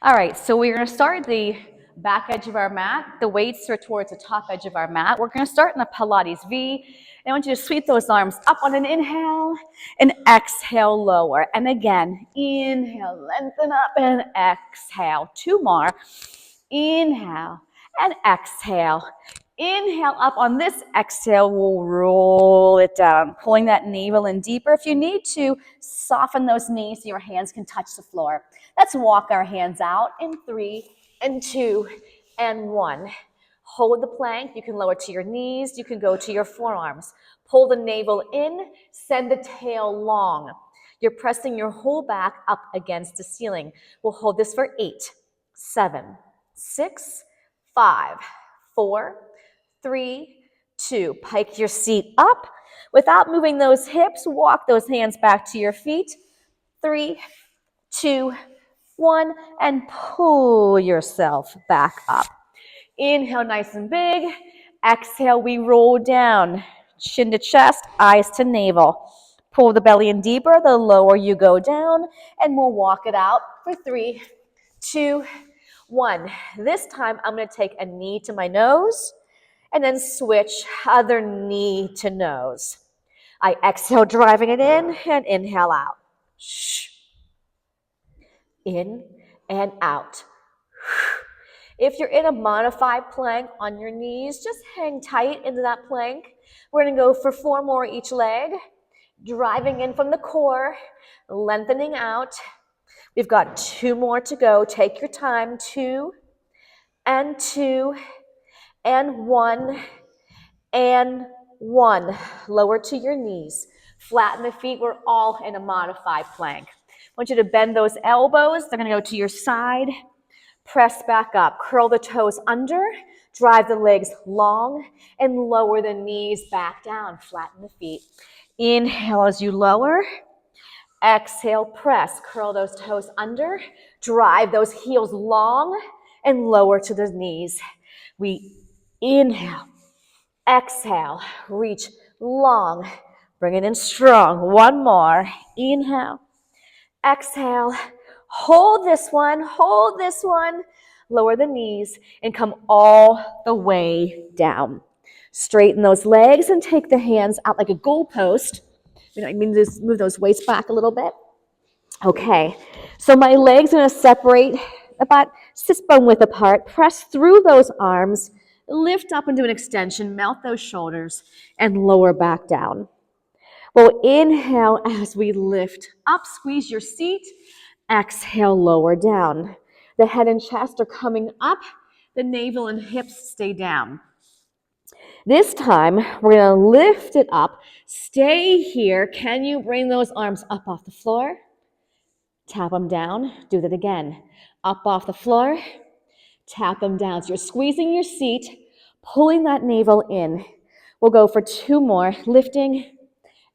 All right, so we're going to start the back edge of our mat. The weights are towards the top edge of our mat. We're going to start in a Pilates V. And I want you to sweep those arms up on an inhale and exhale, lower. And again, inhale, lengthen up and exhale. Two more. Inhale and exhale. Inhale up. On this exhale, we'll roll it down, pulling that navel in deeper. If you need to, soften those knees so your hands can touch the floor. Let's walk our hands out in 3 and 2 and 1. Hold the plank. You can lower to your knees. You can go to your forearms. Pull the navel in. Send the tail long. You're pressing your whole back up against the ceiling. We'll hold this for 8, 7, 6, 5, 4, 3, 2. Pike your seat up. Without moving those hips, walk those hands back to your feet. 3, 2, 1, and pull yourself back up. Inhale nice and big. Exhale, we roll down. Chin to chest, eyes to navel. Pull the belly in deeper, the lower you go down, and we'll walk it out for 3, 2, 1. This time, I'm going to take a knee to my nose, and then switch other knee to nose. I exhale, driving it in, and inhale out. Shh. In and out. If you're in a modified plank on your knees, just hang tight into that plank. We're going to go for 4 more each leg, driving in from the core, lengthening out. We've got 2 more to go. Take your time. 2 and 2 and 1 and 1. Lower to your knees. Flatten the feet. We're all in a modified plank. I want you to bend those elbows. They're going to go to your side. Press back up. Curl the toes under. Drive the legs long and lower the knees back down. Flatten the feet. Inhale as you lower. Exhale, press. Curl those toes under. Drive those heels long and lower to the knees. We inhale. Exhale. Reach long. Bring it in strong. 1 more. Inhale. Exhale, hold this one, lower the knees and come all the way down. Straighten those legs and take the hands out like a goalpost. Just move those weights back a little bit. Okay, so my legs are going to separate about 6 bone width apart. Press through those arms, lift up into an extension, melt those shoulders, and lower back down. We'll inhale as we lift up, squeeze your seat. Exhale, lower down. The head and chest are coming up. The navel and hips stay down. This time, we're going to lift it up. Stay here. Can you bring those arms up off the floor? Tap them down. Do that again. Up off the floor. Tap them down. So you're squeezing your seat, pulling that navel in. We'll go for 2 more. Lifting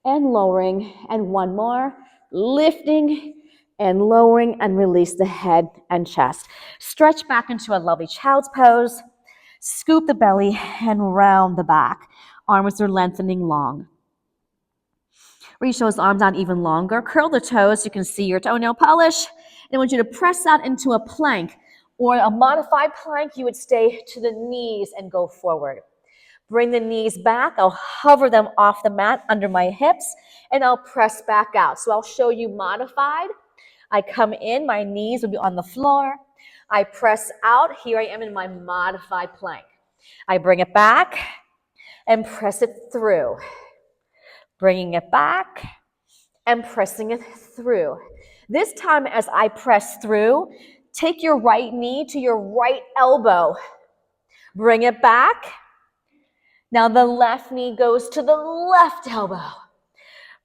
and lowering, and 1 more, lifting and lowering, and release the head and chest. Stretch back into a lovely child's pose. Scoop the belly and round the back. Arms are lengthening long. Reach those arms out even longer. Curl the toes so you can see your toenail polish. And I want you to press out into a plank, or a modified plank. You would stay to the knees and go forward. Bring the knees back. I'll hover them off the mat under my hips, and I'll press back out. So I'll show you modified. I come in, my knees will be on the floor. I press out. Here I am in my modified plank. I bring it back and press it through. Bringing it back and pressing it through. This time as I press through, take your right knee to your right elbow. Bring it back. Now the left knee goes to the left elbow.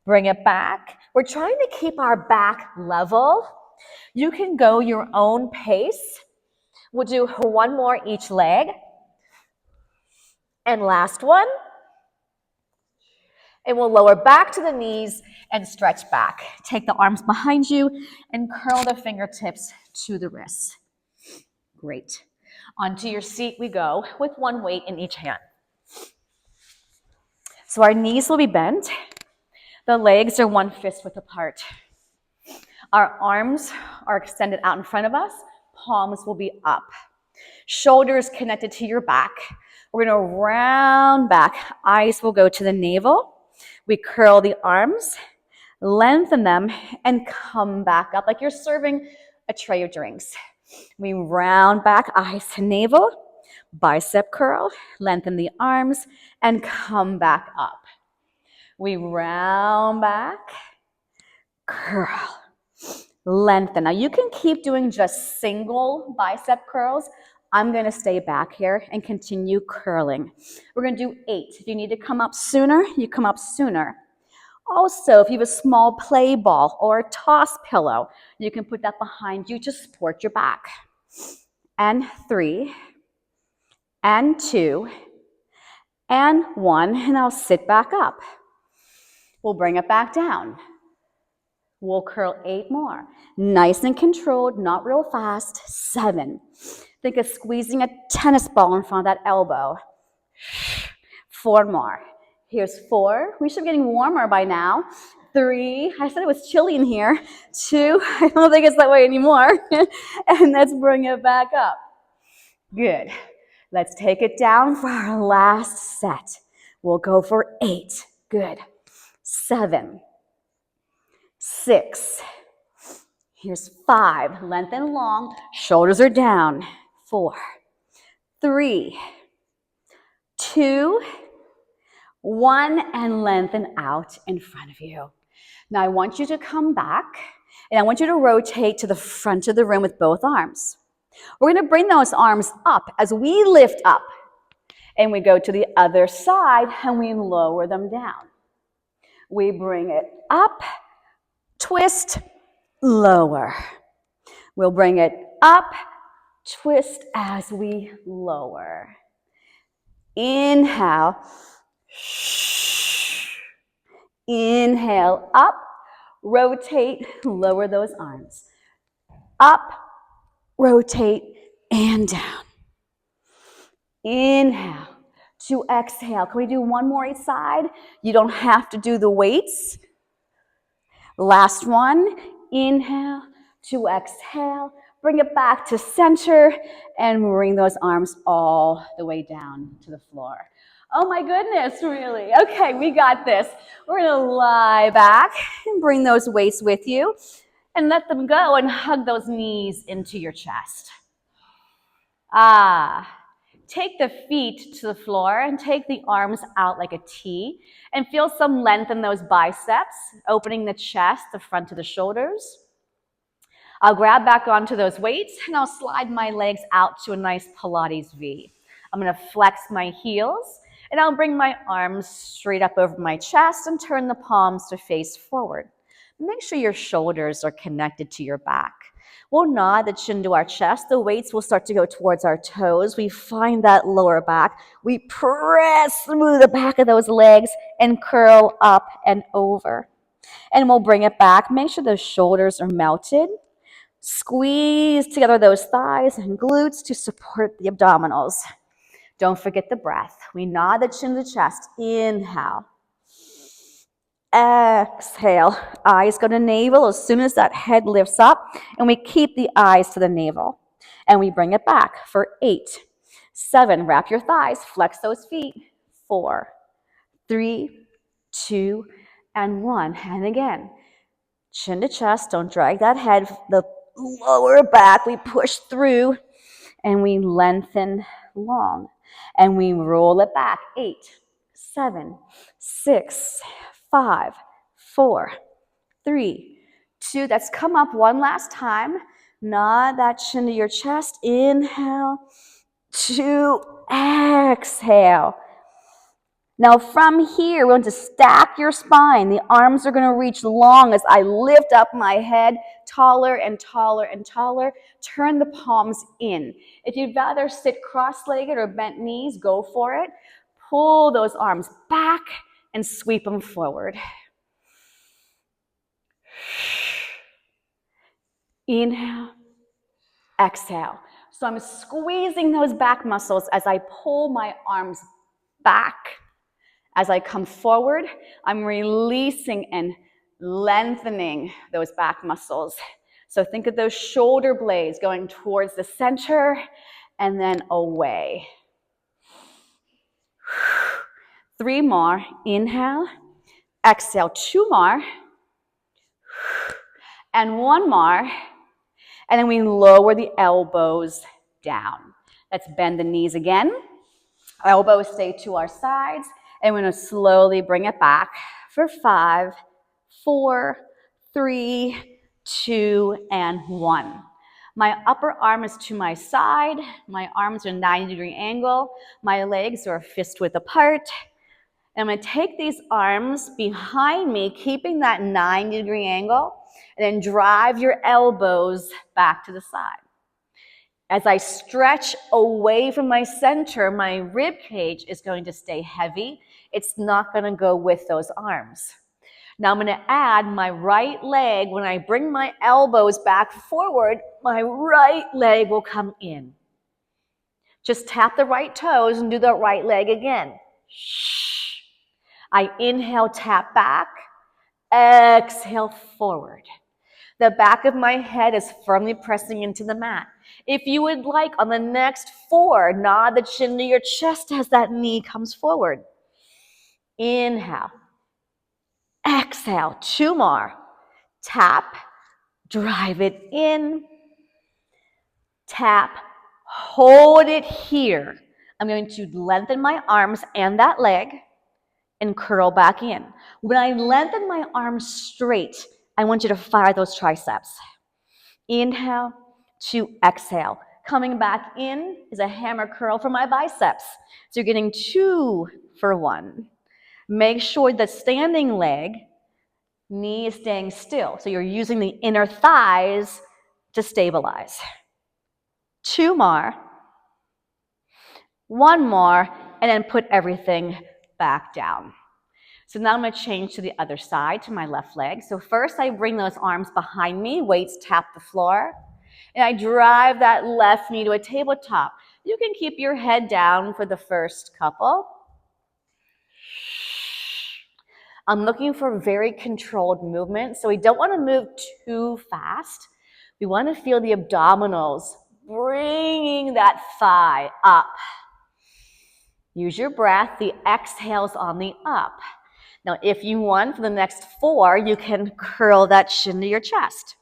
Bring it back. We're trying to keep our back level. You can go your own pace. We'll do 1 more each leg. And last one. And we'll lower back to the knees and stretch back. Take the arms behind you and curl the fingertips to the wrists. Great. Onto your seat we go with 1 weight in each hand. So our knees will be bent. The legs are 1 fist width apart. Our arms are extended out in front of us. palms will be up. Shoulders connected to your back. We're going to round back. Eyes will go to the navel. We curl the arms, lengthen them, and come back up like you're serving a tray of drinks. We round back, eyes to navel, bicep curl, lengthen the arms, and come back up. We round back, curl, lengthen. Now you can keep doing just single bicep curls. I'm going to stay back here and continue curling. We're going to do 8. If you need to come up sooner, you come up sooner. Also, if you have a small play ball or a toss pillow, you can put that behind you to support your back. And 3, and 2, and 1, and I'll sit back up. We'll bring it back down. We'll curl 8 more. Nice and controlled, not real fast. 7. Think of squeezing a tennis ball in front of that elbow. 4 more. Here's 4. We should be getting warmer by now. 3. I said it was chilly in here. 2. I don't think it's that way anymore. And let's bring it back up. Good. Let's take it down for our last set. We'll go for 8. Good. 7. 6. Here's 5. Lengthen long. Shoulders are down. 4. 3. 2. 1, and lengthen out in front of you. Now I want you to come back, and I want you to rotate to the front of the room with both arms. We're going to bring those arms up as we lift up, and we go to the other side, and we lower them down. We bring it up, twist, lower. We'll bring it up, twist as we lower. Inhale. Inhale, up, rotate, lower those arms. Up, rotate, and down. Inhale to exhale. Can we do one more each side? You don't have to do the weights. Last one. Inhale to exhale. Bring it back to center and bring those arms all the way down to the floor. Oh my goodness, really? Okay, we got this. We're gonna lie back and bring those weights with you and let them go and hug those knees into your chest. Take the feet to the floor and take the arms out like a T and feel some length in those biceps, opening the chest, the front of the shoulders. I'll grab back onto those weights and I'll slide my legs out to a nice Pilates V. I'm gonna flex my heels and I'll bring my arms straight up over my chest and turn the palms to face forward. Make sure your shoulders are connected to your back. We'll nod the chin to our chest. The weights will start to go towards our toes. We find that lower back. We press through the back of those legs and curl up and over. And we'll bring it back. Make sure those shoulders are melted. Squeeze together those thighs and glutes to support the abdominals. Don't forget the breath. We nod the chin to the chest. Inhale. Exhale. Eyes go to navel as soon as that head lifts up, and we keep the eyes to the navel. And we bring it back for 8, 7. Wrap your thighs. Flex those feet. 4, 3, 2, and 1. And again, chin to chest. Don't drag that head. The lower back, we push through, and we lengthen long. And we roll it back. 8, 7, 6, 5, 4, 3, 2. Let's come up one last time. Nod that chin to your chest. Inhale. 2. Exhale. Now from here, we're going to stack your spine. The arms are going to reach long as I lift up my head taller and taller and taller. Turn the palms in. If you'd rather sit cross-legged or bent knees, go for it. Pull those arms back and sweep them forward. Inhale, exhale. So I'm squeezing those back muscles as I pull my arms back. As I come forward, I'm releasing and lengthening those back muscles. So think of those shoulder blades going towards the center and then away. 3 more. Inhale. Exhale. 2 more. And 1 more. And then we lower the elbows down. Let's bend the knees again. Elbows stay to our sides. And we're going to slowly bring it back for 5, 4, 3, 2, and 1. My upper arm is to my side. My arms are a 90-degree angle. My legs are fist width apart. And I'm going to take these arms behind me, keeping that 90-degree angle, and then drive your elbows back to the side. As I stretch away from my center, my rib cage is going to stay heavy. It's not going to go with those arms. Now I'm going to add my right leg. When I bring my elbows back forward, my right leg will come in. Just tap the right toes and do the right leg again. Shh. I inhale, tap back. Exhale, forward. The back of my head is firmly pressing into the mat. If you would like, on the next 4, nod the chin to your chest as that knee comes forward. Inhale. Exhale. 2 more. Tap. Drive it in. Tap. Hold it here. I'm going to lengthen my arms and that leg and curl back in. When I lengthen my arms straight, I want you to fire those triceps. Inhale to exhale. Coming back in is a hammer curl for my biceps. So you're getting 2 for 1. Make sure the standing leg, knee is staying still. So you're using the inner thighs to stabilize. 2 more. 1 more, and then put everything back down. So now I'm going to change to the other side, to my left leg. So first I bring those arms behind me, weights tap the floor, and I drive that left knee to a tabletop. You can keep your head down for the first couple. I'm looking for very controlled movement, so we don't want to move too fast. We want to feel the abdominals bringing that thigh up. Use your breath. The exhale's on the up. Now, if you want, for the next 4, you can curl that chin to your chest.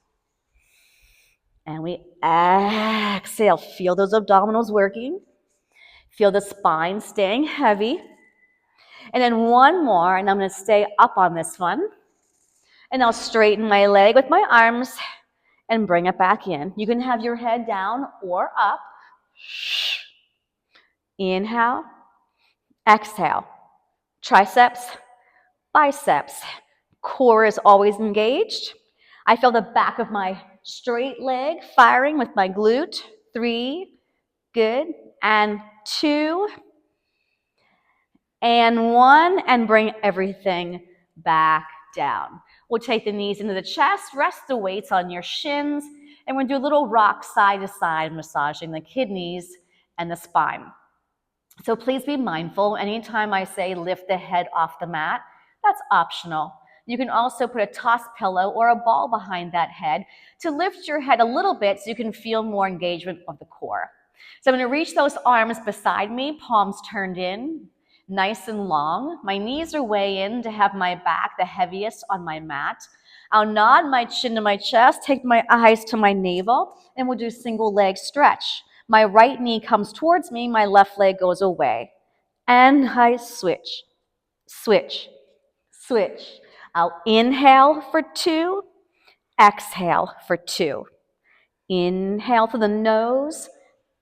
And we exhale. Feel those abdominals working. Feel the spine staying heavy. And then 1 more, and I'm going to stay up on this one. And I'll straighten my leg with my arms and bring it back in. You can have your head down or up. Inhale. Exhale. Triceps. Biceps. Core is always engaged. I feel the back of my straight leg firing with my glute. 3, good, and 2, and 1, and bring everything back down. We'll take the knees into the chest, rest the weights on your shins, and we'll do a little rock side to side, massaging the kidneys and the spine. So please be mindful. Anytime I say lift the head off the mat, that's optional. You can also put a toss pillow or a ball behind that head to lift your head a little bit so you can feel more engagement of the core. So I'm going to reach those arms beside me, palms turned in, nice and long. My knees are way in to have my back the heaviest on my mat. I'll nod my chin to my chest, take my eyes to my navel, and we'll do single leg stretch. My right knee comes towards me, my left leg goes away. And I switch, switch, switch. I'll inhale for 2, exhale for 2. Inhale through the nose,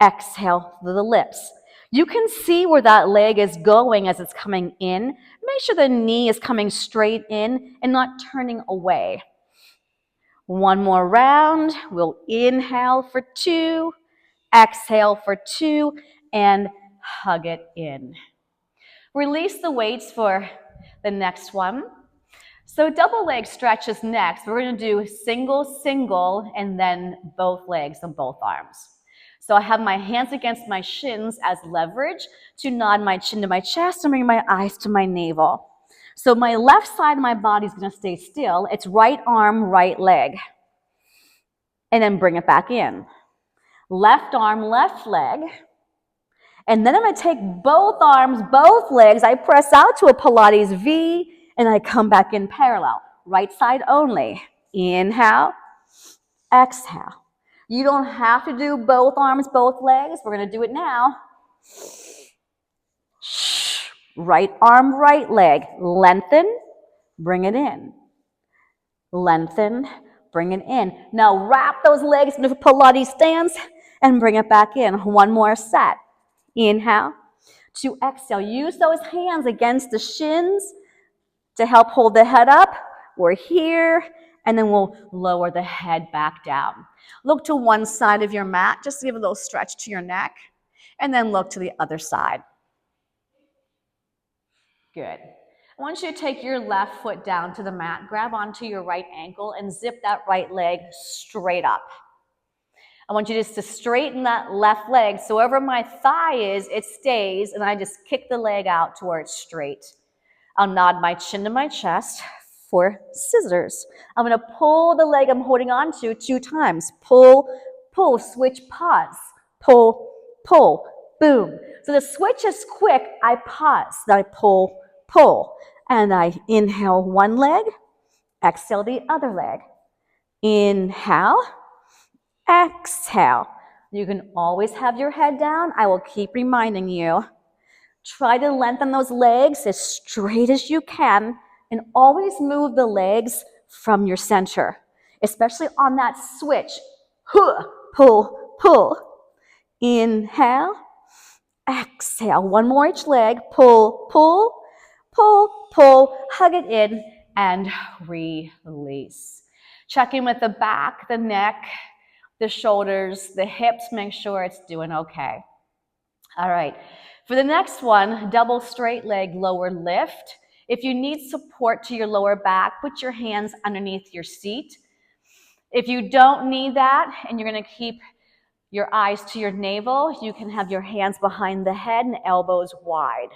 exhale through the lips. You can see where that leg is going as it's coming in. Make sure the knee is coming straight in and not turning away. 1 more round. We'll inhale for 2, exhale for 2, and hug it in. Release the weights for the next one. So double leg stretch is next. We're going to do single, single, and then both legs and both arms. So I have my hands against my shins as leverage to nod my chin to my chest and bring my eyes to my navel. So my left side of my body is going to stay still. It's right arm, right leg. and then bring it back in. Left arm, left leg. And then I'm going to take both arms, both legs. I press out to a Pilates V, and I come back in parallel. Right side only. Inhale, exhale. You don't have to do both arms, both legs. We're going to do it now. Right arm, right leg. Lengthen, bring it in. Lengthen, bring it in. Now wrap those legs into Pilates stance and bring it back in. One more set. Inhale to exhale. Use those hands against the shins to help hold the head up. We're here, and then we'll lower the head back down. Look to one side of your mat, just to give a little stretch to your neck, and then look to the other side. Good. I want you to take your left foot down to the mat, grab onto your right ankle, and zip that right leg straight up. I want you just to straighten that left leg, so wherever my thigh is, it stays, and I just kick the leg out to where it's straight. I'll nod my chin to my chest for scissors. I'm going to pull the leg I'm holding on to 2 times. Pull, pull, switch, pause. Pull, pull, boom. So the switch is quick. I pause, then I pull, pull. And I inhale one leg, exhale the other leg. Inhale, exhale. You can always have your head down. I will keep reminding you. Try to lengthen those legs as straight as you can, and always move the legs from your center, especially on that switch. Pull, pull. Inhale, exhale. One more each leg. Pull, pull, pull, pull. Hug it in and release. Check in with the back, the neck, the shoulders, the hips. Make sure it's doing okay. All right. For the next one, double straight leg lower lift. If you need support to your lower back, put your hands underneath your seat. If you don't need that and you're going to keep your eyes to your navel, you can have your hands behind the head and elbows wide.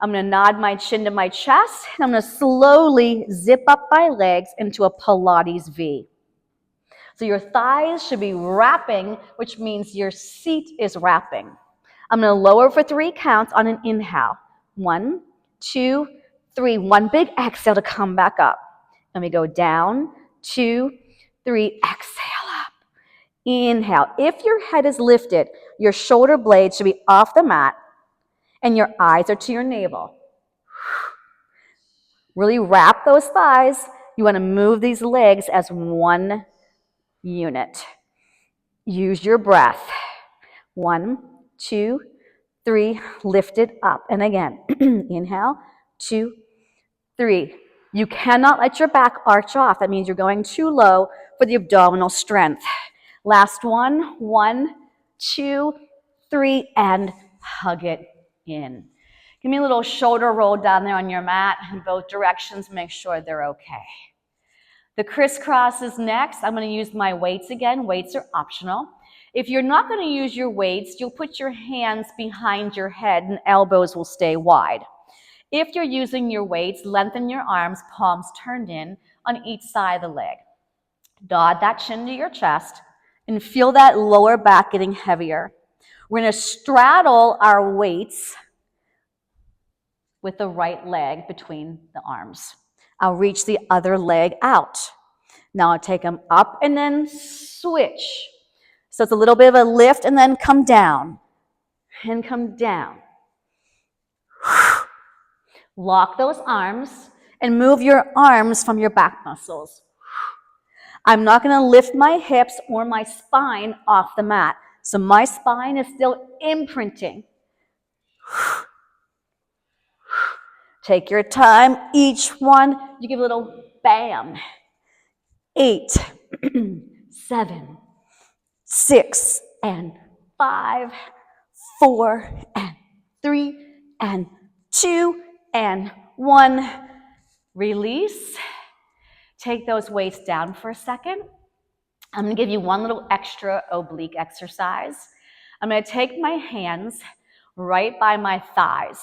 I'm going to nod my chin to my chest, and I'm going to slowly zip up my legs into a Pilates V. So your thighs should be wrapping, which means your seat is wrapping. I'm going to lower for 3 counts on an inhale. 1, 2, 3. One big exhale to come back up. And we go down, 2, 3. Exhale up. Inhale. If your head is lifted, your shoulder blades should be off the mat, and your eyes are to your navel. Really wrap those thighs. You want to move these legs as one unit. Use your breath. 1, 2, 3, lift it up. And again, inhale, 2, 3. You cannot let your back arch off. That means you're going too low for the abdominal strength. Last one, 1, 2, 3, and hug it in. Give me a little shoulder roll down there on your mat in both directions. Make sure they're okay. The crisscross is next. I'm going to use my weights again. Weights are optional. If you're not going to use your weights, you'll put your hands behind your head and elbows will stay wide. If you're using your weights, lengthen your arms, palms turned in on each side of the leg. Nod that chin to your chest and feel that lower back getting heavier. We're going to straddle our weights with the right leg between the arms. I'll reach the other leg out. Now I'll take them up and then switch. So it's a little bit of a lift and then come down. And come down. Lock those arms and move your arms from your back muscles. I'm not going to lift my hips or my spine off the mat. So my spine is still imprinting. Take your time. Each one, you give a little bam. 8, 7, 6, and 5, 4, and 3, and 2, and 1. Release. Take those weights down for a second. I'm going to give you one little extra oblique exercise. I'm going to take my hands right by my thighs,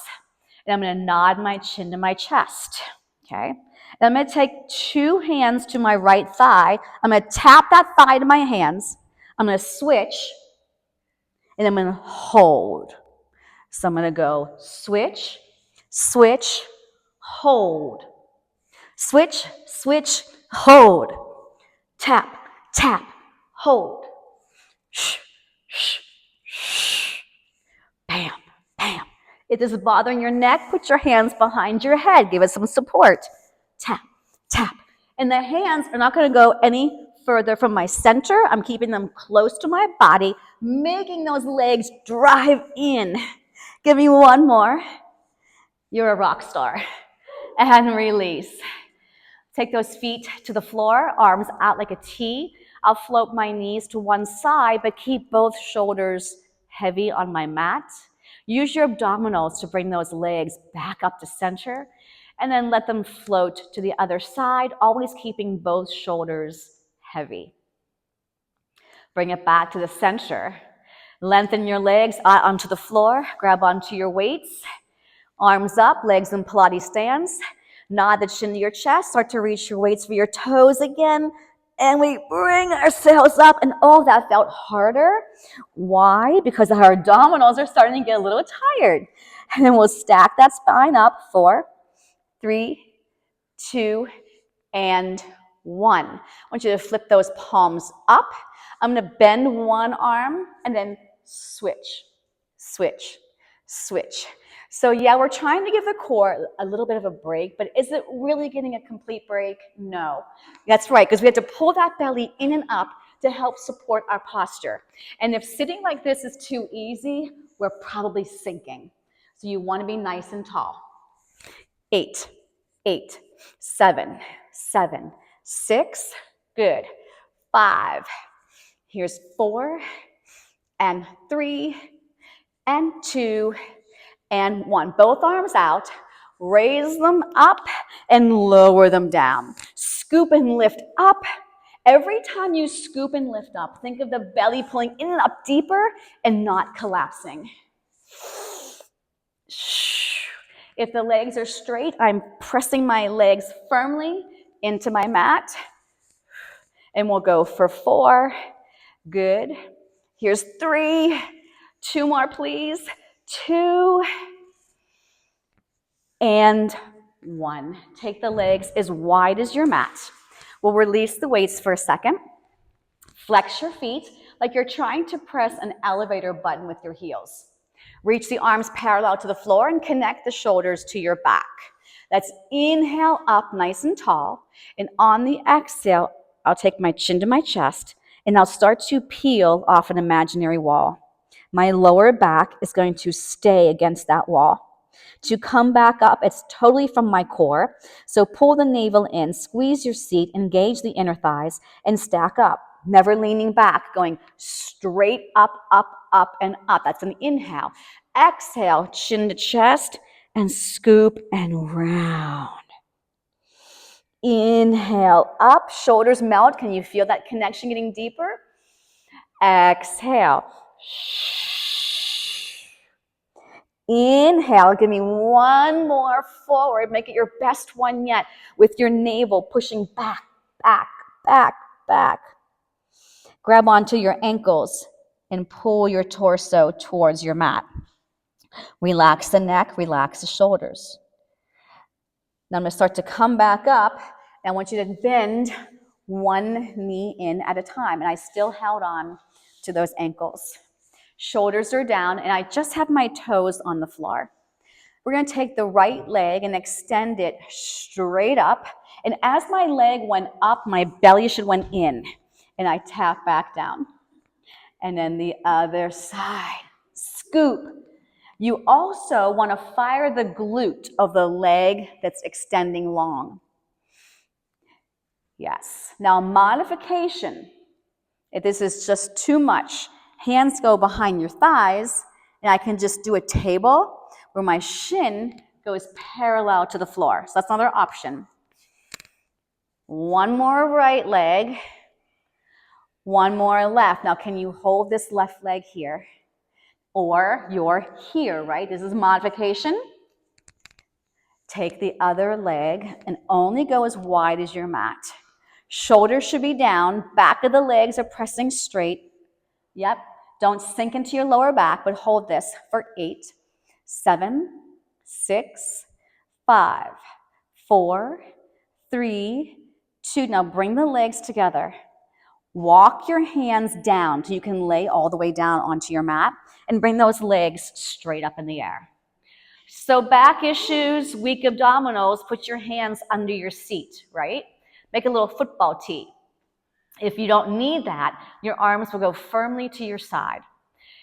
and I'm going to nod my chin to my chest, okay? And I'm going to take 2 hands to my right thigh. I'm going to tap that thigh to my hands. I'm going to switch, and I'm going to hold. So I'm going to go switch, switch, hold. Switch, switch, hold. Tap, tap, hold. Shh, shh, shh. Bam, bam. If this is bothering your neck, put your hands behind your head. Give it some support. Tap, tap. And the hands are not going to go any further from my center. I'm keeping them close to my body, making those legs drive in. Give me one more. You're a rock star. And release. Take those feet to the floor, arms out like a T. I'll float my knees to one side, but keep both shoulders heavy on my mat. Use your abdominals to bring those legs back up to center, and then let them float to the other side, always keeping both shoulders heavy. Bring it back to the center. Lengthen your legs out onto the floor. Grab onto your weights. Arms up, legs in Pilates stance. Nod the chin to your chest. Start to reach your weights for your toes again. And we bring ourselves up, and oh, that felt harder. Why? Because our abdominals are starting to get a little tired. And then we'll stack that spine up. 4, 3, 2, and 1. I want you to flip those palms up. I'm going to bend one arm and then switch, switch, switch. So yeah, we're trying to give the core a little bit of a break, but is it really getting a complete break? No. That's right, because we have to pull that belly in and up to help support our posture. And if sitting like this is too easy, we're probably sinking. So you want to be nice and tall. 8, 8, 7, 7, 6, good. 5, here's 4, and 3, and 2, and 1. Both arms out, raise them up and lower them down. Scoop and lift up. Every time you scoop and lift up, think of the belly pulling in and up deeper and not collapsing. If the legs are straight, I'm pressing my legs firmly into my mat. And we'll go for 4. Good. Here's 3. 2 more, please. 2. And 1. Take the legs as wide as your mat. We'll release the weights for a second. Flex your feet like you're trying to press an elevator button with your heels. Reach the arms parallel to the floor and connect the shoulders to your back. Let's inhale up nice and tall. And on the exhale, I'll take my chin to my chest and I'll start to peel off an imaginary wall. My lower back is going to stay against that wall. To come back up, it's totally from my core. So pull the navel in, squeeze your seat, engage the inner thighs, and stack up. Never leaning back, going straight up, up, up, and up. That's an inhale. Exhale, chin to chest, and scoop and round. Inhale, up, shoulders melt. Can you feel that connection getting deeper? Exhale. Inhale, give me one more forward. Make it your best one yet with your navel pushing back, back, back, back. Grab onto your ankles and pull your torso towards your mat. Relax the neck, relax the shoulders. Now I'm going to start to come back up, and I want you to bend one knee in at a time. And I still held on to those ankles. Shoulders are down, and I just have my toes on the floor. We're going to take the right leg and extend it straight up. And as my leg went up, my belly should went in. And I tap back down. And then the other side. Scoop. You also want to fire the glute of the leg that's extending long. Yes. Now, modification. If this is just too much, hands go behind your thighs, and I can just do a table where my shin goes parallel to the floor. So that's another option. One more right leg. One more left. Now, can you hold this left leg here? Or you're here, right? This is modification. Take the other leg and only go as wide as your mat. Shoulders should be down, back of the legs are pressing straight. Yep, don't sink into your lower back, but hold this for 8, 7, 6, 5, 4, 3, 2. Now bring the legs together. Walk your hands down so you can lay all the way down onto your mat and bring those legs straight up in the air. So back issues, weak abdominals, put your hands under your seat, right? Make a little football tee. If you don't need that, your arms will go firmly to your side.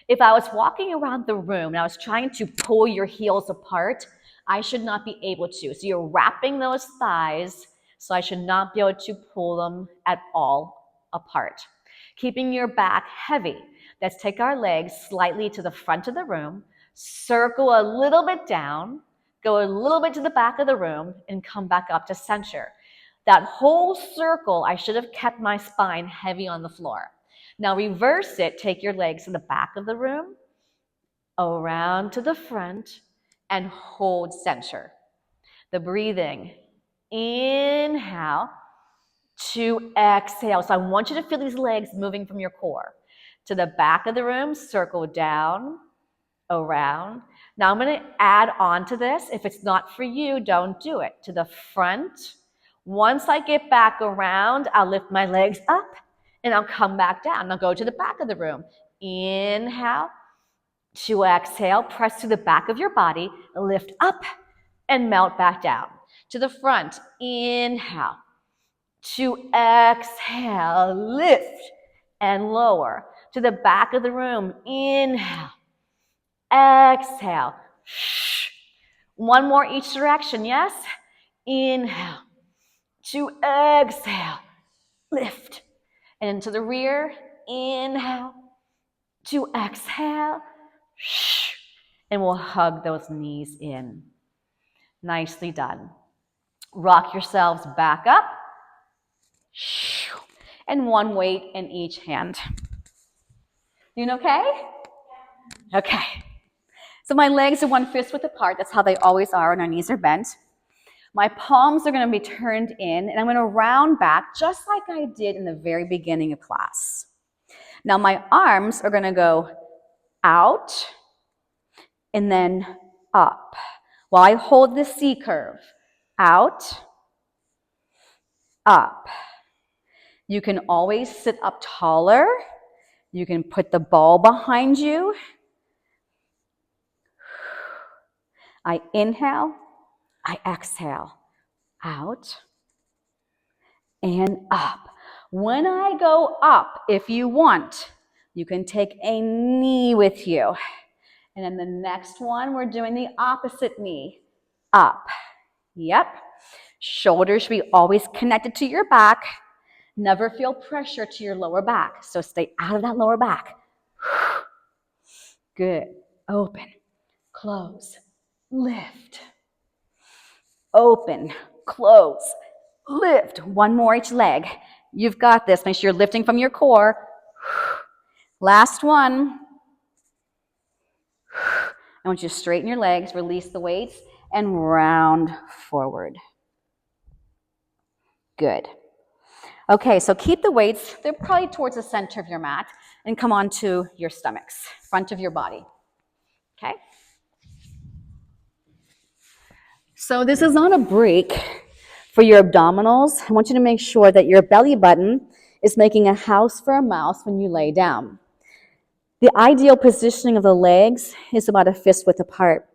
If I was walking around the room and I was trying to pull your heels apart, I should not be able to. So you're wrapping those thighs, so I should not be able to pull them at all apart. Keeping your back heavy. Let's take our legs slightly to the front of the room, circle a little bit down, go a little bit to the back of the room, and come back up to center. That whole circle, I should have kept my spine heavy on the floor. Now reverse it, take your legs to the back of the room, around to the front, and hold center. The breathing, inhale to exhale. So I want you to feel these legs moving from your core. To the back of the room, circle down, around. Now I'm going to add on to this. If it's not for you, don't do it. To the front. Once I get back around, I'll lift my legs up and I'll come back down. I'll go to the back of the room. Inhale to exhale. Press to the back of your body. Lift up and melt back down. To the front. Inhale to exhale. Lift and lower. To the back of the room. Inhale. Exhale. One more each direction, yes? Inhale to exhale. Lift. And into the rear. Inhale to exhale. And we'll hug those knees in. Nicely done. Rock yourselves back up. And one weight in each hand. Doing okay? Okay. So my legs are 1/5 width apart. That's how they always are, and our knees are bent. My palms are going to be turned in, and I'm going to round back just like I did in the very beginning of class. Now my arms are going to go out and then up while I hold the C curve. Out, up. You can always sit up taller. You can put the ball behind you. I inhale, I exhale, out and up. When I go up, if you want, you can take a knee with you. And then the next one, we're doing the opposite knee. Up. Yep. Shoulders should be always connected to your back. Never feel pressure to your lower back. So stay out of that lower back. Good. Open. Close. Lift. Open. Close. Lift. One more each leg. You've got this. Make sure you're lifting from your core. Last one. I want you to straighten your legs, release the weights, and round forward. Good. Okay, so keep the weights. They're probably towards the center of your mat, and come onto your stomachs, front of your body. Okay? So this is not a break for your abdominals. I want you to make sure that your belly button is making a house for a mouse when you lay down. The ideal positioning of the legs is about 1/5 width apart.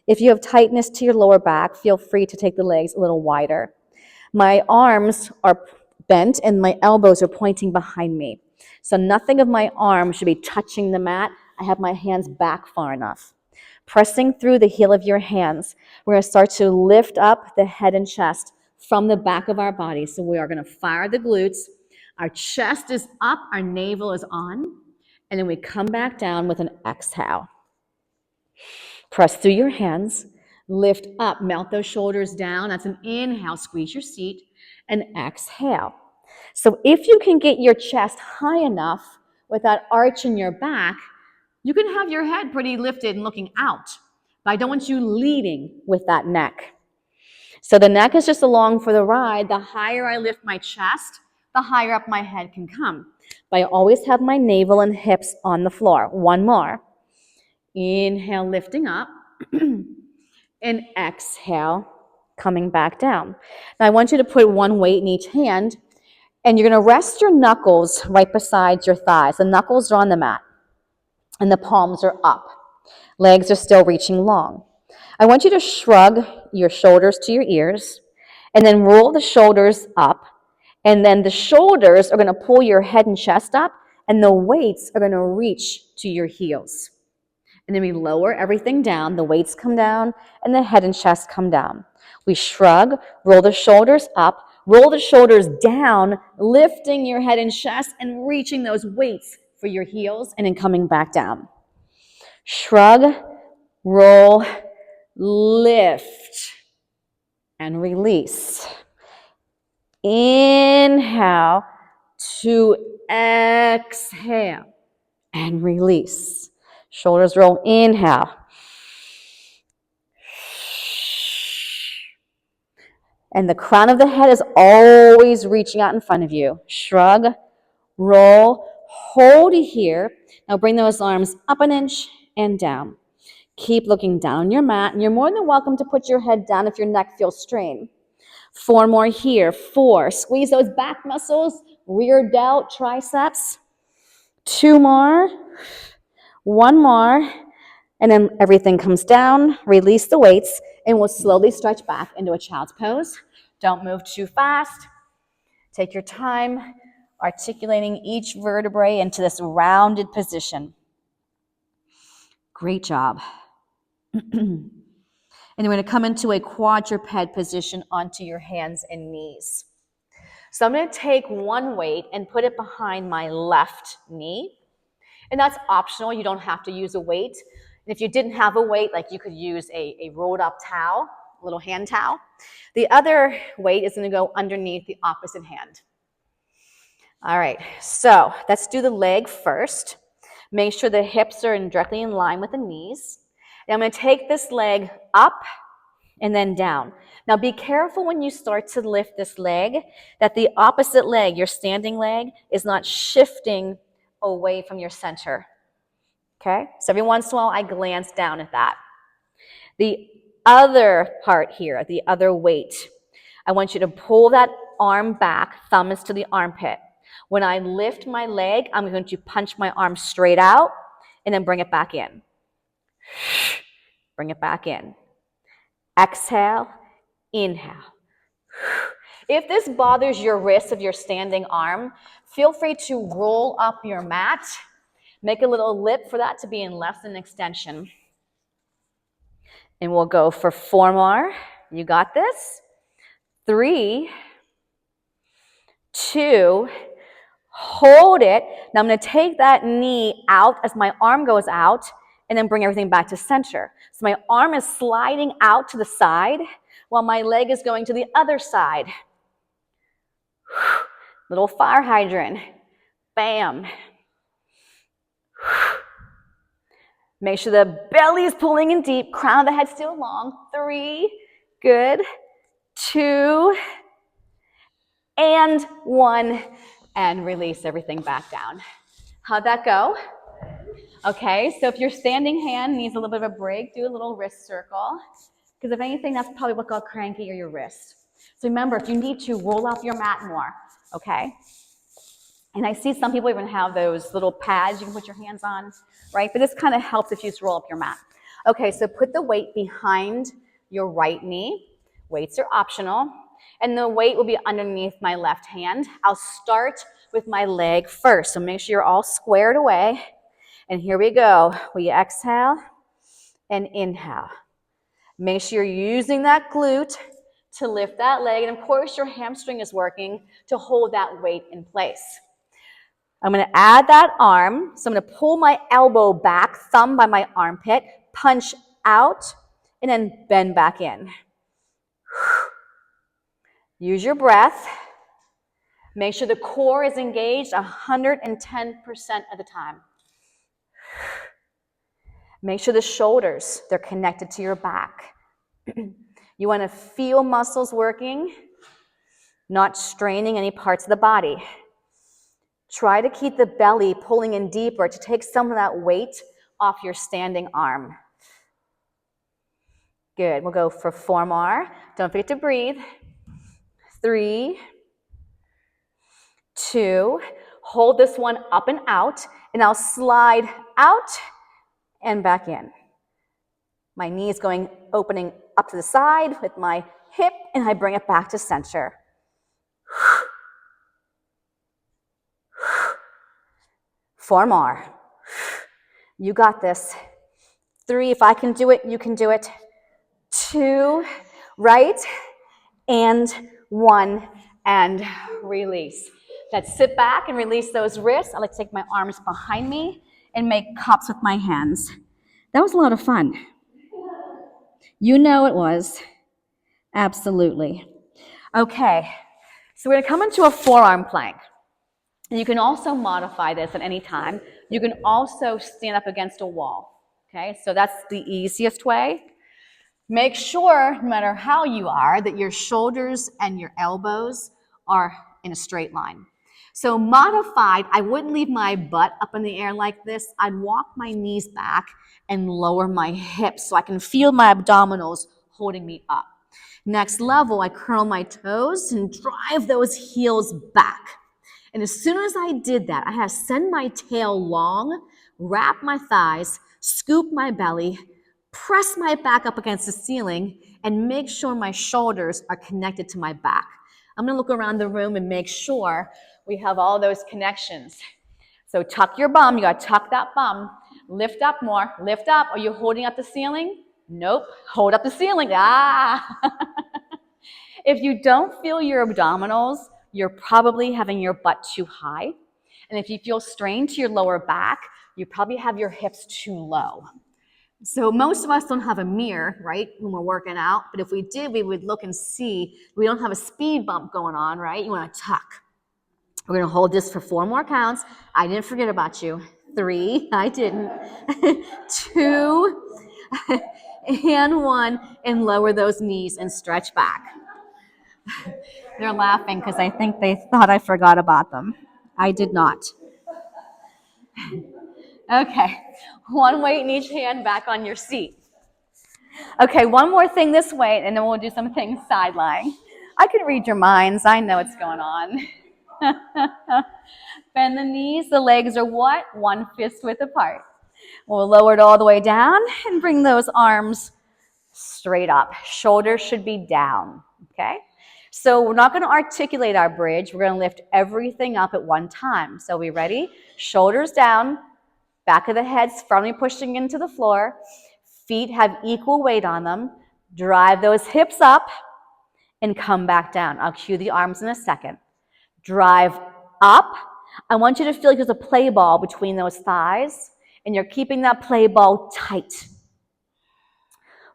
If you have tightness to your lower back, feel free to take the legs a little wider. My arms are bent and my elbows are pointing behind me. So nothing of my arm should be touching the mat. I have my hands back far enough. Pressing through the heel of your hands, we're going to start to lift up the head and chest from the back of our body. So we are going to fire the glutes. Our chest is up, our navel is on, and then we come back down with an exhale. Press through your hands, lift up, melt those shoulders down. That's an inhale, squeeze your seat, and exhale. So if you can get your chest high enough with that arch in your back, you can have your head pretty lifted and looking out. But I don't want you leading with that neck. So the neck is just along for the ride. The higher I lift my chest, the higher up my head can come. But I always have my navel and hips on the floor. One more. Inhale, lifting up. And exhale, coming back down. Now I want you to put one weight in each hand, and you're going to rest your knuckles right beside your thighs. The knuckles are on the mat, and the palms are up. Legs are still reaching long. I want you to shrug your shoulders to your ears, and then roll the shoulders up, and then the shoulders are going to pull your head and chest up, and the weights are going to reach to your heels. And then we lower everything down, the weights come down, and the head and chest come down. We shrug, roll the shoulders up, roll the shoulders down, lifting your head and chest and reaching those weights for your heels, and then coming back down. Shrug, roll, lift, and release. Inhale to exhale and release. Shoulders roll, inhale. And the crown of the head is always reaching out in front of you. Shrug, roll, hold here. Now bring those arms up an inch and down. Keep looking down your mat, and you're more than welcome to put your head down if your neck feels strained. 4 more here. 4. Squeeze those back muscles, rear delt, triceps. 2 more. 1 more. And then everything comes down. Release the weights, and we'll slowly stretch back into a child's pose. Don't move too fast. Take your time articulating each vertebrae into this rounded position. Great job. And then we're going to come into a quadruped position onto your hands and knees. So I'm going to take one weight and put it behind my left knee. And that's optional. You don't have to use a weight. And if you didn't have a weight, like you could use a rolled up towel, a little hand towel. The other weight is going to go underneath the opposite hand. All right, so let's do the leg first. Make sure the hips are directly in line with the knees. And I'm going to take this leg up and then down. Now be careful when you start to lift this leg that the opposite leg, your standing leg, is not shifting away from your center. Okay? So every once in a while I glance down at that. The other part here, the other weight, I want you to pull that arm back, thumb is to the armpit. When I lift my leg, I'm going to punch my arm straight out and then bring it back in. Bring it back in. Exhale, inhale. If this bothers your wrist of your standing arm, feel free to roll up your mat. Make a little lip for that to be in less than extension. And we'll go for 4 more. You got this. 3, 2, hold it. Now I'm going to take that knee out as my arm goes out and then bring everything back to center. So my arm is sliding out to the side while my leg is going to the other side. Little fire hydrant. Bam. Make sure the belly is pulling in deep, crown of the head still long. 3, good. 2, and 1, and release everything back down. How'd that go? Okay, so if your standing hand needs a little bit of a break, do a little wrist circle. Because if anything, that's probably what got cranky or your wrist. So remember, if you need to, roll off your mat more, okay? And I see some people even have those little pads you can put your hands on, right? But this kind of helps if you just roll up your mat. Okay, so put the weight behind your right knee. Weights are optional. And the weight will be underneath my left hand. I'll start with my leg first. So make sure you're all squared away. And here we go. We exhale and inhale. Make sure you're using that glute to lift that leg. And of course, your hamstring is working to hold that weight in place. I'm going to add that arm. So I'm going to pull my elbow back, thumb by my armpit, punch out, and then bend back in. Use your breath. Make sure the core is engaged 110% of the time. Make sure the shoulders, they're connected to your back. You want to feel muscles working, not straining any parts of the body. Try to keep the belly pulling in deeper to take some of that weight off your standing arm. Good. We'll go for 4 more. Don't forget to breathe. 3, 2. Hold this one up and out, and I'll slide out and back in. My knees opening up to the side with my hip, and I bring it back to center. 4 more. You got this. 3, if I can do it, you can do it. 2, right, and 1, and release. Let's sit back and release those wrists. I like to take my arms behind me and make cups with my hands. That was a lot of fun. You know it was. Absolutely. Okay, so we're going to come into a forearm plank. You can also modify this at any time. You can also stand up against a wall. Okay, so that's the easiest way. Make sure, no matter how you are, that your shoulders and your elbows are in a straight line. So modified, I wouldn't leave my butt up in the air like this. I'd walk my knees back and lower my hips so I can feel my abdominals holding me up. Next level, I curl my toes and drive those heels back. And as soon as I did that, I had to send my tail long, wrap my thighs, scoop my belly, press my back up against the ceiling, and make sure my shoulders are connected to my back. I'm going to look around the room and make sure we have all those connections. So tuck your bum. You got to tuck that bum. Lift up more. Lift up. Are you holding up the ceiling? Nope. Hold up the ceiling. Ah! If you don't feel your abdominals, you're probably having your butt too high. And if you feel strain to your lower back, you probably have your hips too low. So most of us don't have a mirror, right, when we're working out. But if we did, we would look and see we don't have a speed bump going on, right? You want to tuck. We're going to hold this for 4 more counts. I didn't forget about you. 3, I didn't. 2, and 1, and lower those knees and stretch back. They're laughing because I think they thought I forgot about them. I did not. Okay, 1 weight in each hand, back on your seat. Okay, 1 more thing this way, and then we'll do some things side lying. I can read your minds. I know what's going on. Bend the knees. The legs are what? 1 fist width apart. We'll lower it all the way down and bring those arms straight up. Shoulders should be down, okay? So we're not going to articulate our bridge. We're going to lift everything up at one time. So we ready? Shoulders down, back of the head firmly pushing into the floor. Feet have equal weight on them. Drive those hips up and come back down. I'll cue the arms in a second. Drive up. I want you to feel like there's a play ball between those thighs, and you're keeping that play ball tight.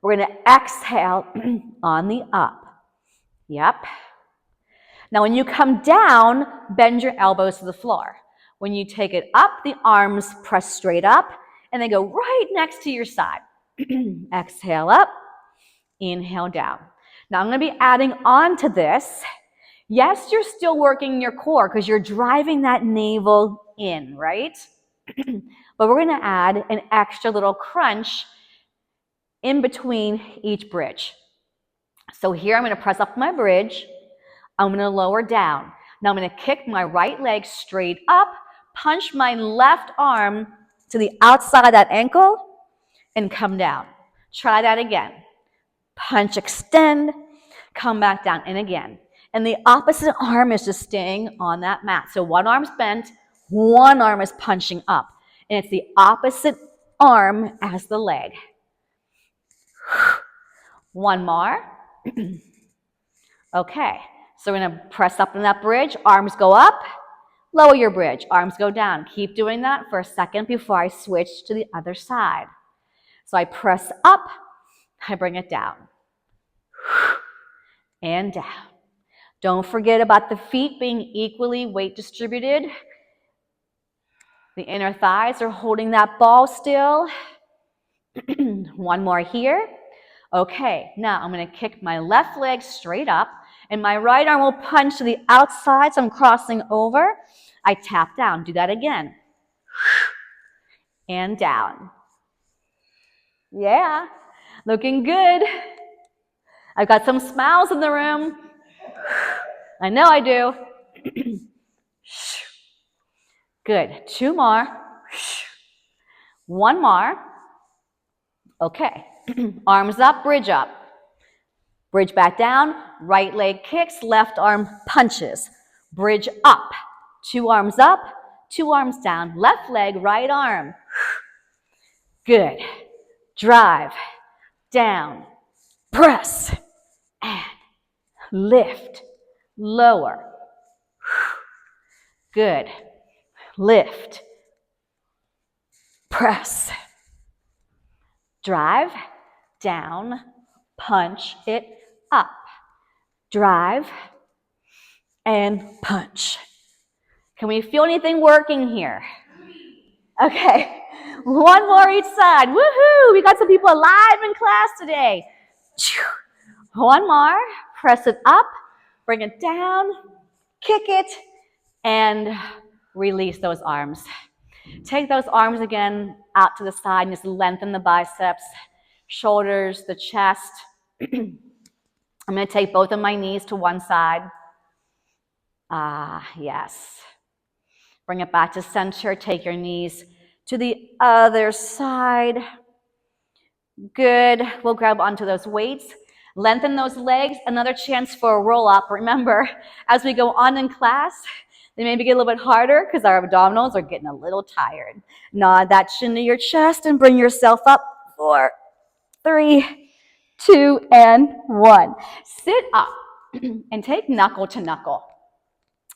We're going to exhale on the up. Yep. Now, when you come down, bend your elbows to the floor. When you take it up, the arms press straight up, and they go right next to your side. Exhale up, inhale down. Now, I'm going to be adding on to this. Yes, you're still working your core because you're driving that navel in, right? But we're going to add an extra little crunch in between each bridge. So here I'm going to press up my bridge. I'm going to lower down. Now I'm going to kick my right leg straight up, punch my left arm to the outside of that ankle, and come down. Try that again. Punch, extend, come back down, and again. And the opposite arm is just staying on that mat. So one arm's bent, one arm is punching up. And it's the opposite arm as the leg. 1 more. Okay, so we're going to press up in that bridge. Arms go up, lower your bridge. Arms go down. Keep doing that for a second before I switch to the other side. So I press up, I bring it down. And down. Don't forget about the feet being equally weight distributed. The inner thighs are holding that ball still. 1 more here. Okay, now I'm going to kick my left leg straight up, and my right arm will punch to the outside, so I'm crossing over. I tap down. Do that again. And down. Yeah, looking good. I've got some smiles in the room. I know I do. Good. 2 more. 1 more. Okay. Arms up, bridge up. Bridge back down. Right leg kicks, left arm punches. Bridge up. 2 arms up, 2 arms down. Left leg, right arm. Good. Drive. Down. Press. And lift. Lower. Good. Lift. Press. Drive. Down. Punch it up. Drive. And punch. Can we feel anything working here? Okay. 1 more each side. Woohoo! We got some people alive in class today. 1 more. Press it up. Bring it down. Kick it. And release those arms. Take those arms again out to the side and just lengthen the biceps, shoulders, the chest. I'm going to take both of my knees to one side. Yes. Bring it back to center. Take your knees to the other side. Good. We'll grab onto those weights. Lengthen those legs. Another chance for a roll up. Remember, as we go on in class, they maybe get a little bit harder because our abdominals are getting a little tired. Nod that chin to your chest and bring yourself up. 4, 3, 2, and 1. Sit up and take knuckle to knuckle.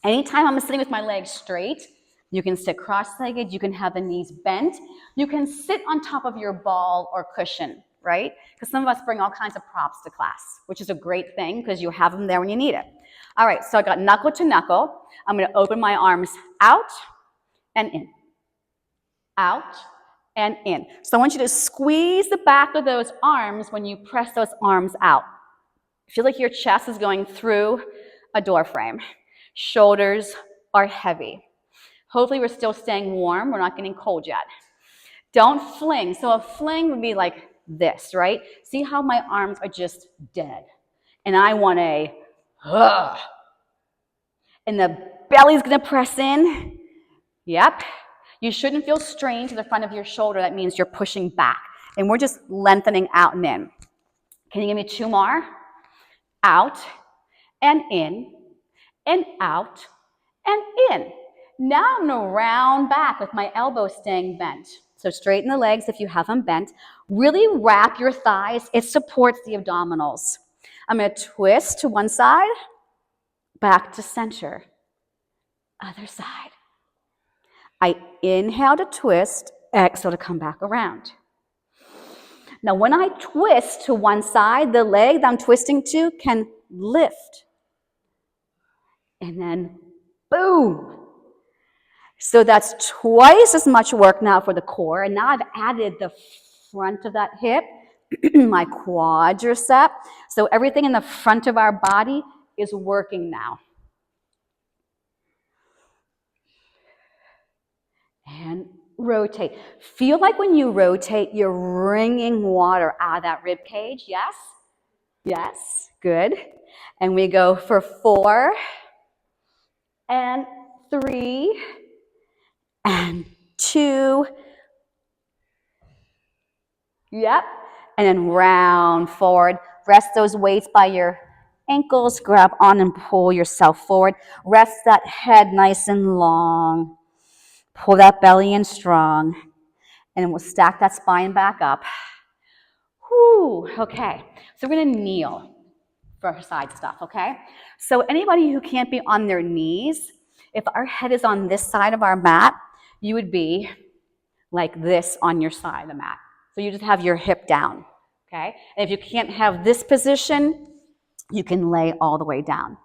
Anytime I'm sitting with my legs straight, you can sit cross-legged, you can have the knees bent, you can sit on top of your ball or cushion, right? Because some of us bring all kinds of props to class, which is a great thing because you have them there when you need it. All right, so I got knuckle to knuckle. I'm going to open my arms out and in, out and in. So I want you to squeeze the back of those arms when you press those arms out. Feel like your chest is going through a door frame. Shoulders are heavy. Hopefully we're still staying warm. We're not getting cold yet. Don't fling. So a fling would be like this, right? See how my arms are just dead. And I want a, and the belly's going to press in. Yep. You shouldn't feel strain to the front of your shoulder. That means you're pushing back. And we're just lengthening out and in. Can you give me 2 more? Out and in and out and in. Now I'm going to round back with my elbows staying bent. So straighten the legs if you have them bent. Really wrap your thighs. It supports the abdominals. I'm going to twist to one side, back to center, other side. I inhale to twist, exhale to come back around. Now when I twist to one side, the leg that I'm twisting to can lift. And then boom. So that's twice as much work now for the core. And now I've added the front of that hip, my quadricep. So everything in the front of our body is working now. And rotate. Feel like when you rotate, you're wringing water out of that rib cage. Yes? Yes. Good. And we go for 4 and 3 and 2. Yep. And then round forward. Rest those weights by your ankles. Grab on and pull yourself forward. Rest that head nice and long. Pull that belly in strong. And then we'll stack that spine back up. Whew. Okay. So we're going to kneel for side stuff, okay? So anybody who can't be on their knees, if our head is on this side of our mat, you would be like this on your side of the mat. So you just have your hip down, okay? And if you can't have this position, you can lay all the way down,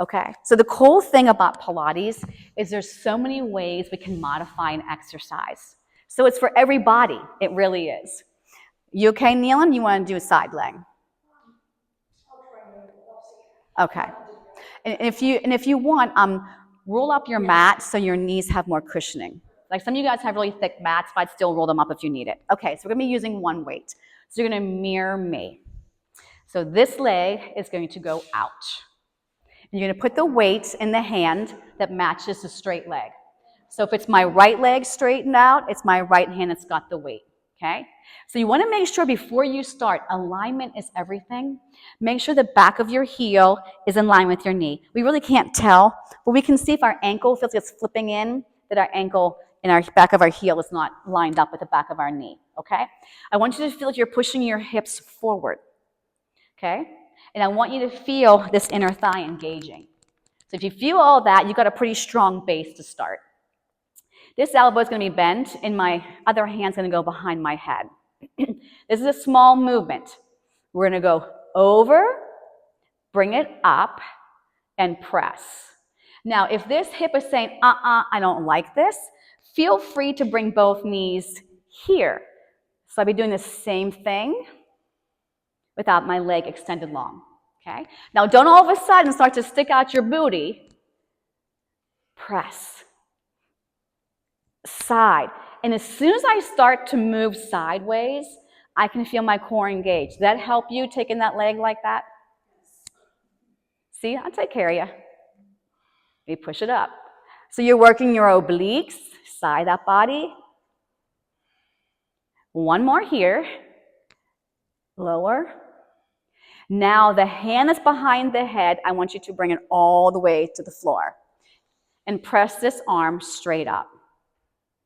okay? So the cool thing about Pilates is there's so many ways we can modify an exercise. So it's for every body, it really is. You okay, kneeling? You want to do a side leg? Okay. And if you want, roll up your mat so your knees have more cushioning. Like some of you guys have really thick mats, but I'd still roll them up if you need it. Okay, so we're gonna be using one weight. So you're gonna mirror me. So this leg is going to go out. And you're gonna put the weight in the hand that matches the straight leg. So if it's my right leg straightened out, it's my right hand that's got the weight, okay? So you wanna make sure before you start, alignment is everything. Make sure the back of your heel is in line with your knee. We really can't tell, but we can see if our ankle feels like it's flipping in, that our ankle in our back of our heel is not lined up with the back of our knee, okay? I want you to feel like you're pushing your hips forward, okay? And I want you to feel this inner thigh engaging. So if you feel all that, you've got a pretty strong base to start. This elbow is going to be bent, and my other hand's going to go behind my head. This is a small movement. We're going to go over, bring it up, and press. Now, if this hip is saying, I don't like this, feel free to bring both knees here. So I'll be doing the same thing without my leg extended long, okay? Now, don't all of a sudden start to stick out your booty. Press. Side. And as soon as I start to move sideways, I can feel my core engage. Does that help you taking that leg like that? See, I'll take care of you. You push it up. So you're working your obliques, side up body. One more here. Lower. Now the hand that's behind the head, I want you to bring it all the way to the floor. And press this arm straight up.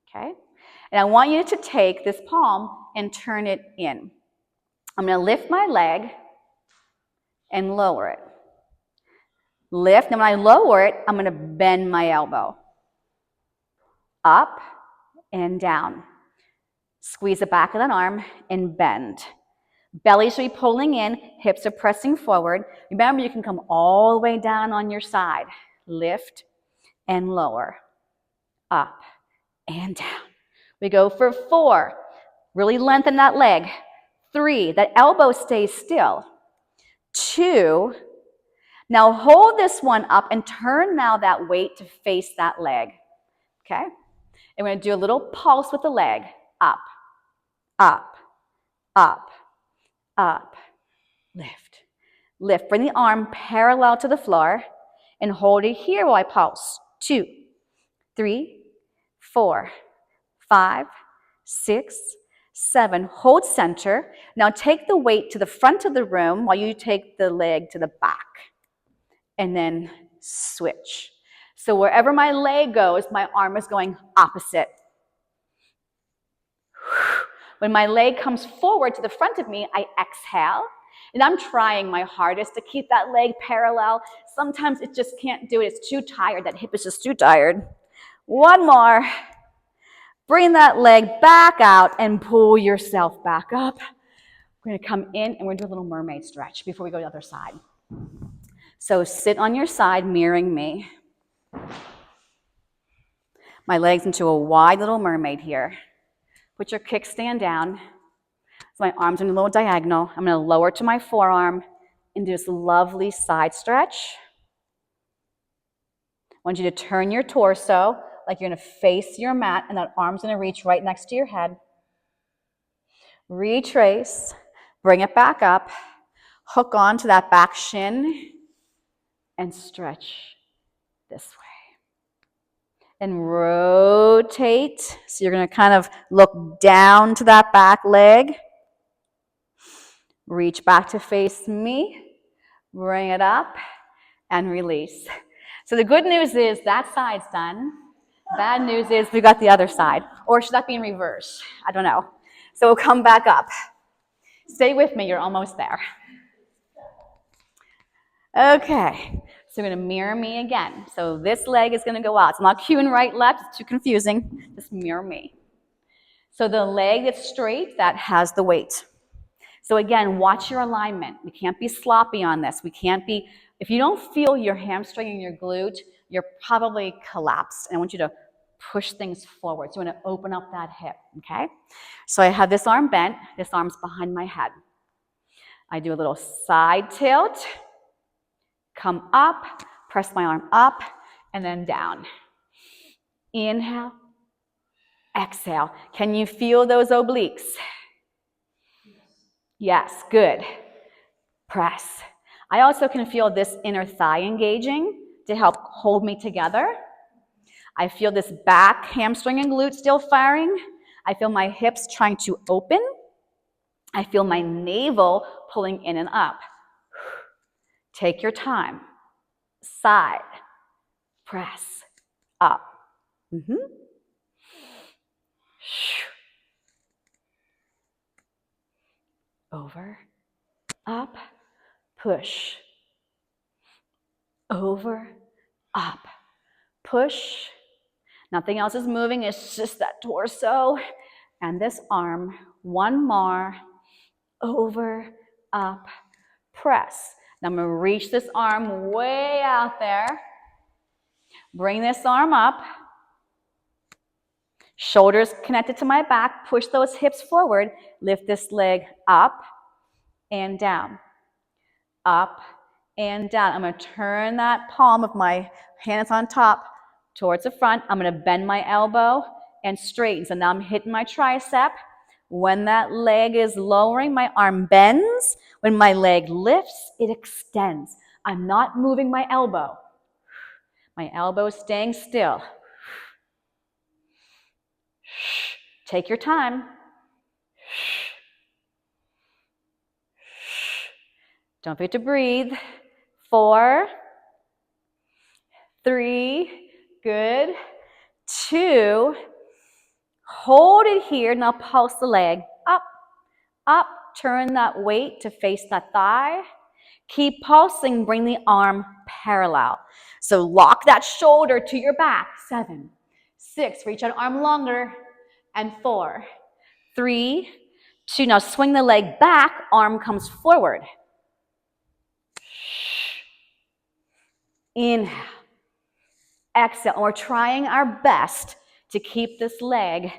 Okay? And I want you to take this palm and turn it in. I'm going to lift my leg and lower it. Lift, and when I lower it, I'm going to bend my elbow. Up and down. Squeeze the back of that arm and bend. Belly should be pulling in, hips are pressing forward. Remember, you can come all the way down on your side. Lift and lower. Up and down. We go for 4. Really lengthen that leg. 3, that elbow stays still. 2, now hold this one up and turn now that weight to face that leg. Okay? And we're going to do a little pulse with the leg. Up, up, up, up. Lift, lift. Bring the arm parallel to the floor and hold it here while I pulse. 2, 3, 4, 5, 6, 7. Hold center. Now take the weight to the front of the room while you take the leg to the back. And then switch. So wherever my leg goes, my arm is going opposite. When my leg comes forward to the front of me, I exhale. And I'm trying my hardest to keep that leg parallel. Sometimes it just can't do it. It's too tired. That hip is just too tired. One more. Bring that leg back out and pull yourself back up. We're going to come in and we're going to do a little mermaid stretch before we go to the other side. So sit on your side, mirroring me. My legs into a wide little mermaid here. Put your kickstand down. So my arms are in a little diagonal. I'm going to lower to my forearm and do this lovely side stretch. I want you to turn your torso like you're going to face your mat, and that arm's going to reach right next to your head. Retrace. Bring it back up. Hook on to that back shin. And stretch this way. And rotate. So you're going to kind of look down to that back leg. Reach back to face me. Bring it up and release. So the good news is that side's done. Bad news is we got the other side. Or should that be in reverse? I don't know. So we'll come back up. Stay with me. You're almost there. Okay, so you're going to mirror me again. So this leg is going to go out. It's not cueing right, left. It's too confusing. Just mirror me. So the leg that's straight, that has the weight. So again, watch your alignment. We can't be sloppy on this. We can't be, if you don't feel your hamstring and your glute, you're probably collapsed. And I want you to push things forward. So you want to open up that hip, okay? So I have this arm bent, this arm's behind my head. I do a little side tilt, come up, press my arm up, and then down. Inhale, exhale. Can you feel those obliques? Yes, good. Press. I also can feel this inner thigh engaging to help hold me together. I feel this back hamstring and glute still firing. I feel my hips trying to open. I feel my navel pulling in and up. Take your time. Side. Press. Up. Over. Up. Push. Over. Up. Push. Nothing else is moving. It's just that torso and this arm. One more. Over. Up. Press. Now I'm going to reach this arm way out there. Bring this arm up. Shoulders connected to my back. Push those hips forward. Lift this leg up and down. Up and down. I'm going to turn that palm of my hands on top towards the front. I'm going to bend my elbow and straighten. So now I'm hitting my tricep. When that leg is lowering, my arm bends. When my leg lifts, it extends. I'm not moving my elbow. My elbow is staying still. Take your time. Don't forget to breathe. 4, 3, good. 2, hold it here. Now pulse the leg up, up. Turn that weight to face that thigh. Keep pulsing. Bring the arm parallel. So lock that shoulder to your back. 7, 6, reach out arm longer. And 4, 3, 2. Now swing the leg back. Arm comes forward. Inhale. Exhale. And we're trying our best to keep this leg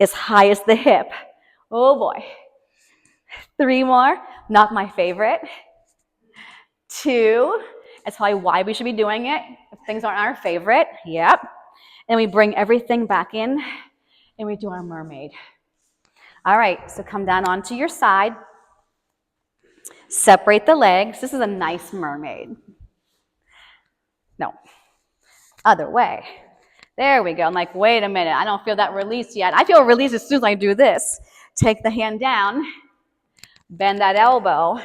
as high as the hip. Oh boy. 3 more. Not my favorite. 2. That's probably why we should be doing it. If things aren't our favorite. Yep. And we bring everything back in and we do our mermaid. All right. So come down onto your side. Separate the legs. This is a nice mermaid. No. Other way. There we go. I'm like, wait a minute. I don't feel that release yet. I feel a release as soon as I do this. Take the hand down. Bend that elbow.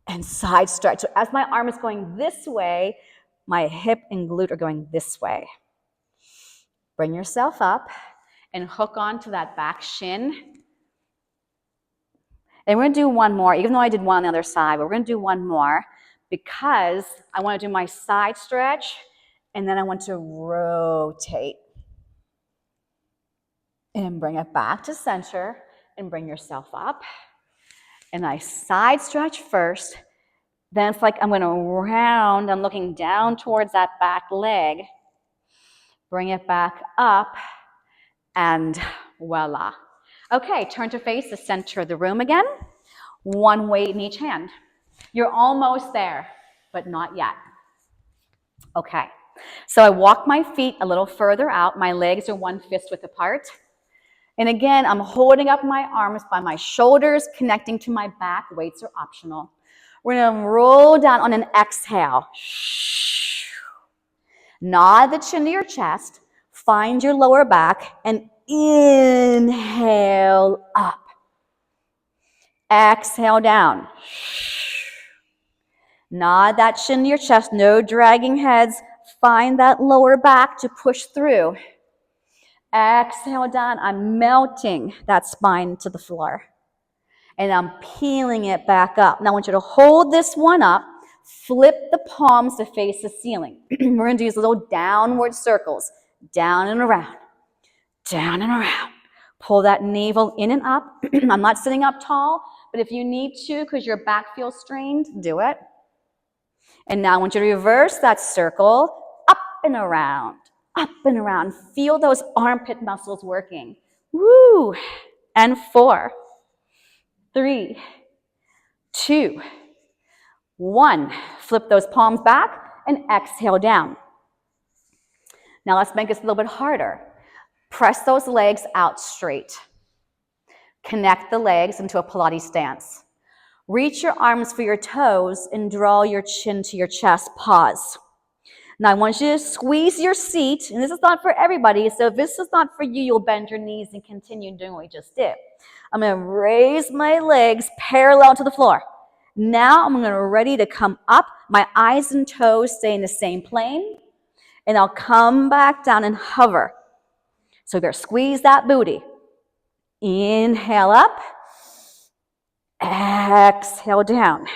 And side stretch. So as my arm is going this way, my hip and glute are going this way. Bring yourself up and hook onto that back shin. And we're going to do one more, even though I did one on the other side, but we're going to do one more because I want to do my side stretch and then I want to rotate. And bring it back to center and bring yourself up. And I side stretch first. Then it's like I'm going to round. I'm looking down towards that back leg. Bring it back up. And voila. Okay, turn to face the center of the room again. One weight in each hand. You're almost there, but not yet. Okay, so I walk my feet a little further out. My legs are 1 fist width apart. And again, I'm holding up my arms by my shoulders, connecting to my back. Weights are optional. We're going to roll down on an exhale. Nod the chin to your chest. Find your lower back and inhale up. Exhale down. Nod that chin to your chest. No dragging heads. Find that lower back to push through. Exhale down. I'm melting that spine to the floor. And I'm peeling it back up. Now I want you to hold this one up. Flip the palms to face the ceiling. We're going to do these little downward circles. Down and around. Down and around. Pull that navel in and up. I'm not sitting up tall, but if you need to because your back feels strained, do it. And now I want you to reverse that circle up and around. up and around. Feel those armpit muscles working. Woo. And 4, 3, 2, 1. Flip those palms back and exhale down. Now let's make this a little bit harder. Press those legs out straight. Connect the legs into a Pilates stance. Reach your arms for your toes and draw your chin to your chest. Pause. Now I want you to squeeze your seat, and this is not for everybody, so if this is not for you, you'll bend your knees and continue doing what we just did. I'm going to raise my legs parallel to the floor. Now I'm going to ready to come up. My eyes and toes stay in the same plane, and I'll come back down and hover. So you're going to squeeze that booty. Inhale up. Exhale down.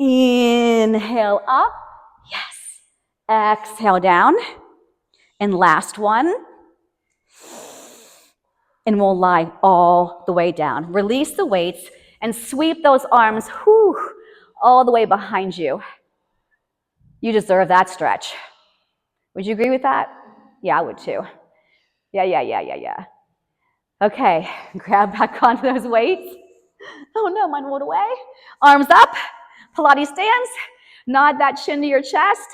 Inhale up. Yes. Exhale down. And last one. And we'll lie all the way down. Release the weights and sweep those arms all the way behind you. You deserve that stretch. Would you agree with that? Yeah, I would too. Yeah. Okay, grab back onto those weights. Oh no, mine rolled away. Arms up, Pilates stance. Nod that chin to your chest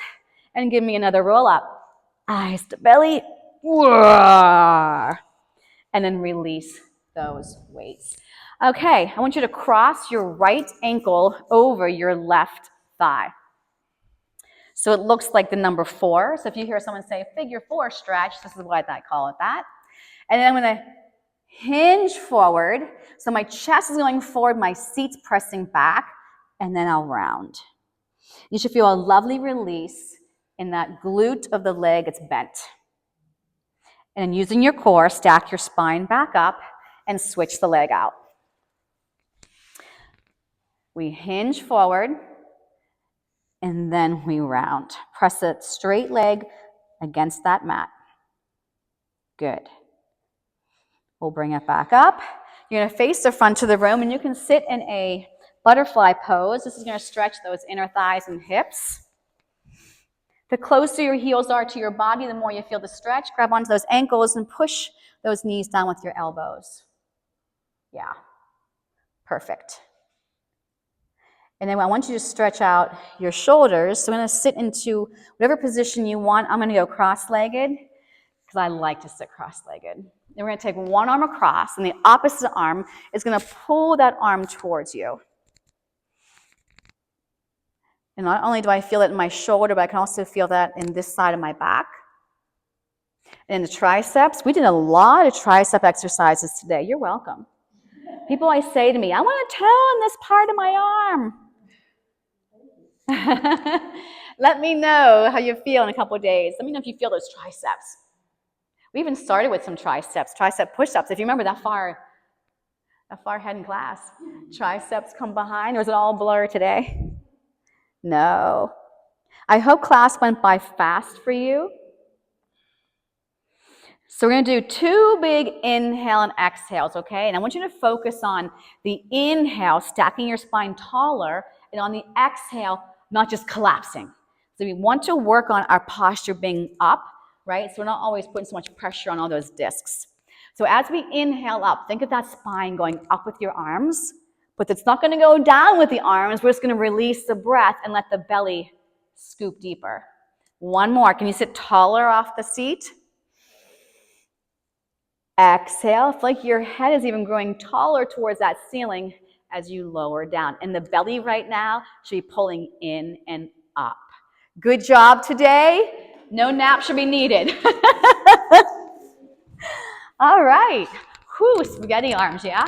and give me another roll up. Eyes to belly. And then release those weights. Okay, I want you to cross your right ankle over your left thigh. So it looks like the number 4. So if you hear someone say figure 4 stretch, this is what I call it that. And then I'm going to hinge forward. So my chest is going forward, my seat's pressing back, and then I'll round. You should feel a lovely release in that glute of the leg. It's bent. And using your core, stack your spine back up and switch the leg out. We hinge forward and then we round. Press a straight leg against that mat. Good. We'll bring it back up. You're going to face the front of the room and you can sit in a butterfly pose. This is going to stretch those inner thighs and hips. The closer your heels are to your body, the more you feel the stretch. Grab onto those ankles and push those knees down with your elbows. Yeah, perfect. And then I want you to stretch out your shoulders. So I'm going to sit into whatever position you want. I'm going to go cross-legged because I like to sit cross-legged. Then we're going to take one arm across, and the opposite arm is going to pull that arm towards you. And not only do I feel it in my shoulder, but I can also feel that in this side of my back. And the triceps, we did a lot of tricep exercises today. You're welcome. People always say to me, I want to tone this part of my arm. Let me know how you feel in a couple of days. Let me know if you feel those triceps. We even started with some triceps, tricep push-ups. If you remember that far ahead in class, triceps come behind, or is it all blur today? No. I hope class went by fast for you. So we're going to do 2 big inhale and exhales, okay? And I want you to focus on the inhale, stacking your spine taller, and on the exhale, not just collapsing. So we want to work on our posture being up, right? So we're not always putting so much pressure on all those discs. So as we inhale up, think of that spine going up with your arms, but it's not going to go down with the arms. We're just going to release the breath and let the belly scoop deeper. One more. Can you sit taller off the seat? Exhale. It's like your head is even growing taller towards that ceiling as you lower down. And the belly right now should be pulling in and up. Good job today. No nap should be needed. All right. Whew, spaghetti arms, yeah?